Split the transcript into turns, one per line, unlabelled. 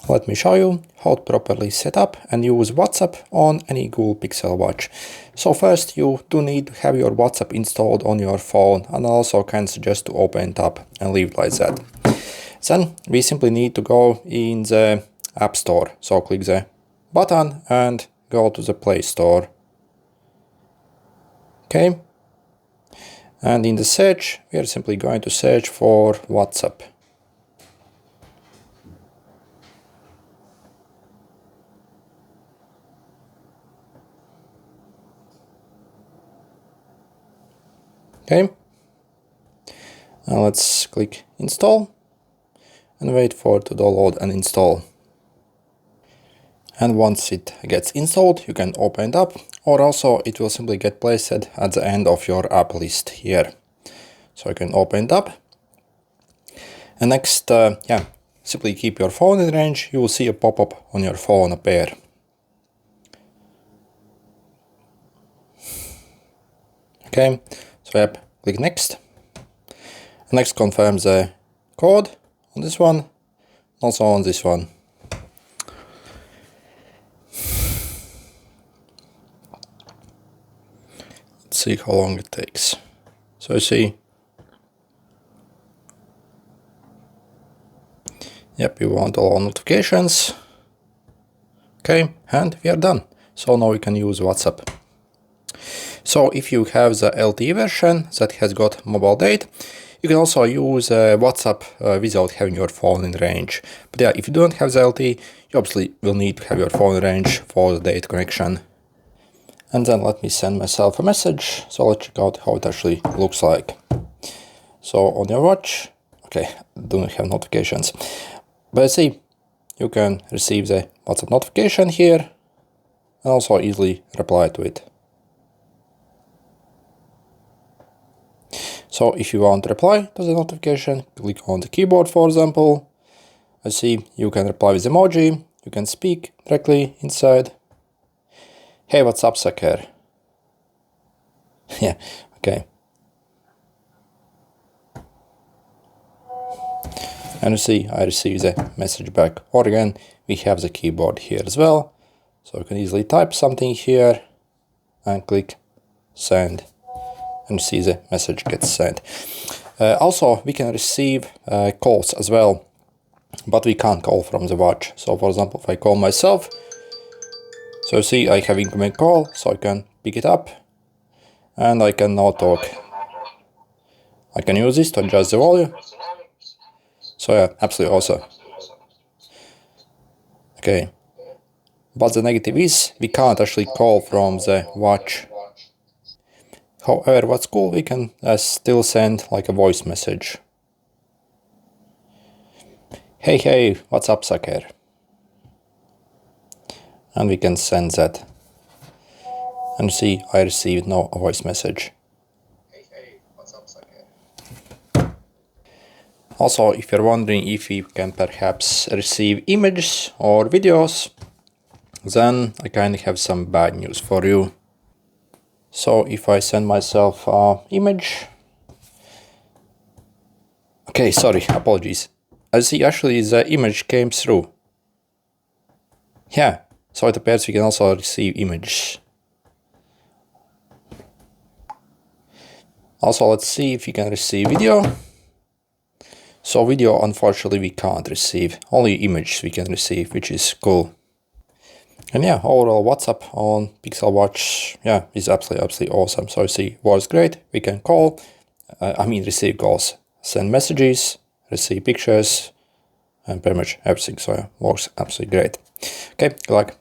Let me show you how to properly set up and use WhatsApp on any Google Pixel Watch. So first, you do need to have your WhatsApp installed on your phone, and I also can suggest to open it up and leave it like that. Then we simply need to go in the App Store. So click the button and go to the Play Store. Okay. And in the search, we are simply going to search for WhatsApp. Okay, now let's click install and wait for it to download and install. And once it gets installed, you can open it up, or also it will simply get placed at the end of your app list here. So you can open it up. And next, simply keep your phone in range. You will see a pop-up on your phone appear. Okay, so click next. Next, confirm the code on this one, also on this one. Let's see how long it takes. So you see, you want all notifications. Okay, and we are done. So now we can use WhatsApp. So if you have the LTE version that has got mobile data, you can also use WhatsApp without having your phone in range. But if you don't have the LTE, you obviously will need to have your phone in range for the data connection. And then let me send myself a message. So let's check out how it actually looks like. So on your watch, okay, don't have notifications. But see, you can receive the WhatsApp notification here and also easily reply to it. So if you want to reply to the notification, click on the keyboard, for example. I see you can reply with emoji. You can speak directly inside. Hey, what's up, sucker? Yeah, okay. And you see, I receive the message back. Or again, we have the keyboard here as well. So you can easily type something here and click send. And see the message gets sent. Also, we can receive calls as well, but we can't call from the watch. So for example, if I call myself, so you see I have incoming call, so I can pick it up and I can now talk. I can use this to adjust the volume. So yeah, absolutely awesome. Okay, but the negative is we can't actually call from the watch. However, what's cool, we can still send like a voice message. Hey, what's up, sucker? And we can send that. And see, I received now a voice message. Hey, what's up, sucker? Also, if you're wondering if you can perhaps receive images or videos, then I kind of have some bad news for you. So if I send myself an image, okay, sorry, apologies. I see actually the image came through. Yeah, so it appears we can also receive images. Also, let's see if you can receive video. So video, unfortunately, we can't receive. Only images we can receive, which is cool. And yeah, overall WhatsApp on Pixel Watch, is absolutely awesome. So you see, works great. We can call, receive calls, send messages, receive pictures, and pretty much everything. So yeah, works absolutely great. Okay, good luck.